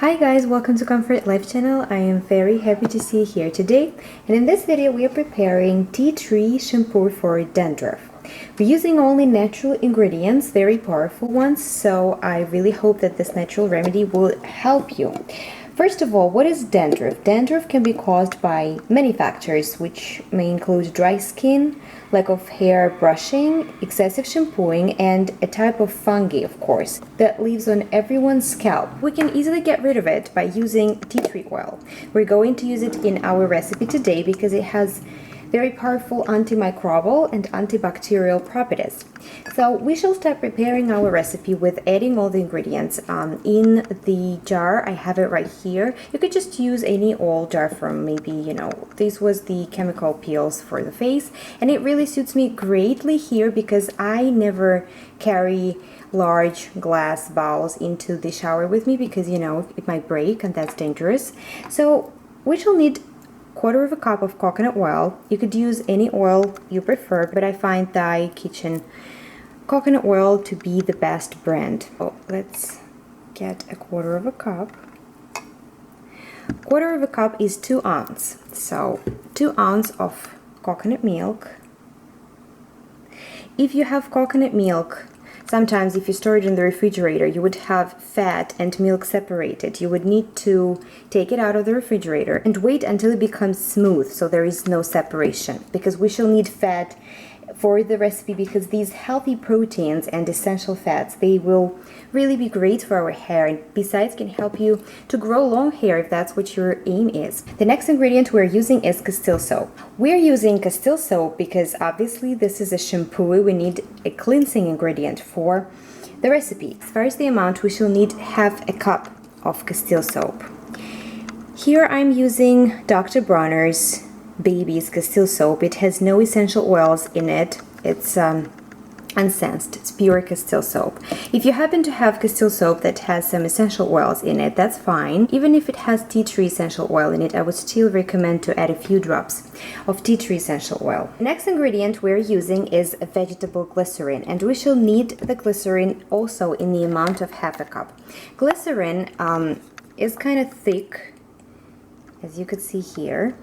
Hi guys, welcome to Comfort Life channel. I am very happy to see you here today, and in this video we are preparing tea tree shampoo for dandruff. We're using only natural ingredients, very powerful ones, so I really hope that this natural remedy will help you. First of all, what is dandruff? Dandruff can be caused by many factors, which may include dry skin, lack of hair brushing, excessive shampooing, and a type of fungi, of course, that lives on everyone's scalp. We can easily get rid of it by using tea tree oil. We're going to use it in our recipe today because it has very powerful antimicrobial and antibacterial properties. So we shall start preparing our recipe with adding all the ingredients in the jar. I have it right here. You could just use any oil jar from maybe, this was the chemical peels for the face, and it really suits me greatly here because I never carry large glass bowls into the shower with me because, it might break and that's dangerous. So we shall need quarter of a cup of coconut oil. You could use any oil you prefer, but I find Thai Kitchen coconut oil to be the best brand. So let's get a quarter of a cup. Quarter of a cup is 2 ounces. So 2 ounces of coconut milk. If you have coconut milk, sometimes if you store it in the refrigerator, you would have fat and milk separated. You would need to take it out of the refrigerator and wait until it becomes smooth so there is no separation, because we shall need fat for the recipe, because these healthy proteins and essential fats, they will really be great for our hair, and besides can help you to grow long hair if that's what your aim is. The next ingredient we're using is Castile soap. We're using Castile soap because obviously this is a shampoo. We need a cleansing ingredient for the recipe. As far as the amount, we shall need half a cup of Castile soap. Here I'm using Dr. Bronner's Baby's Castile soap. It has no essential oils in it. It's unsensed. It's pure Castile soap. If you happen to have Castile soap that has some essential oils in it, that's fine. Even if it has tea tree essential oil in it, I would still recommend to add a few drops of tea tree essential oil. The next ingredient we're using is vegetable glycerin, and we shall need the glycerin also in the amount of half a cup. Glycerin is kind of thick, as you could see here.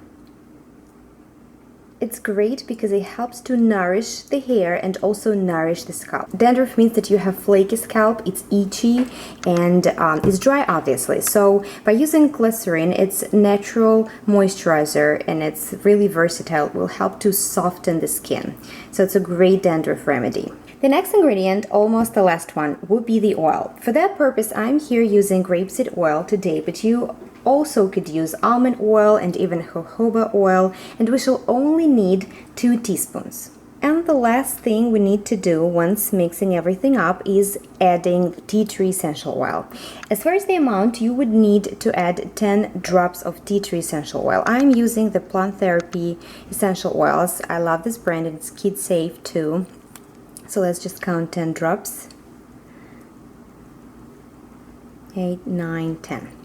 It's great because it helps to nourish the hair and also nourish the scalp. Dandruff means that you have flaky scalp, it's itchy, and it's dry, obviously. So by using glycerin, it's natural moisturizer and it's really versatile. It will help to soften the skin. So it's a great dandruff remedy. The next ingredient, almost the last one, would be the oil. For that purpose, I'm here using grapeseed oil today, but you also could use almond oil and even jojoba oil, and we shall only need 2 teaspoons. And the last thing we need to do once mixing everything up is adding tea tree essential oil. As far as the amount, you would need to add 10 drops of tea tree essential oil. I'm using the Plant Therapy essential oils. I love this brand and it's kid safe too. So let's just count 10 drops. 8, 9, 10.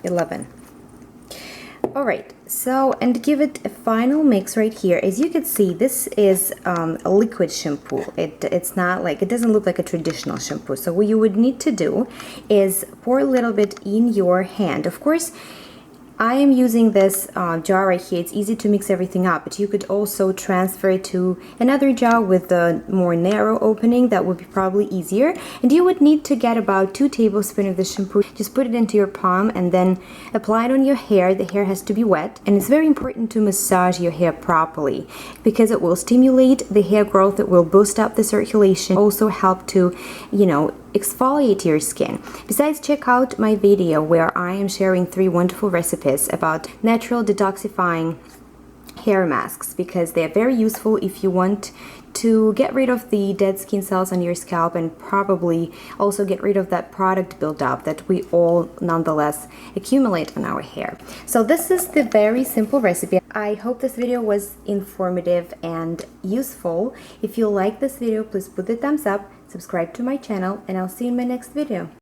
11. All right, so and give it a final mix right here. As you can see, this is a liquid shampoo. It's not like, it doesn't look like a traditional shampoo. So what you would need to do is pour a little bit in your hand. Of course, I am using this jar right here. It's easy to mix everything up, but you could also transfer it to another jar with a more narrow opening. That would be probably easier. And you would need to get about 2 tablespoons of the shampoo. Just put it into your palm and then apply it on your hair. The hair has to be wet, and it's very important to massage your hair properly because it will stimulate the hair growth. It will boost up the circulation, also help to, exfoliate your skin. Besides, check out my video where I am sharing 3 wonderful recipes about natural detoxifying hair masks, because they are very useful if you want to get rid of the dead skin cells on your scalp and probably also get rid of that product buildup that we all nonetheless accumulate on our hair. So this is the very simple recipe. I hope this video was informative and useful. If you like this video, please put the thumbs up, subscribe to my channel, and I'll see you in my next video.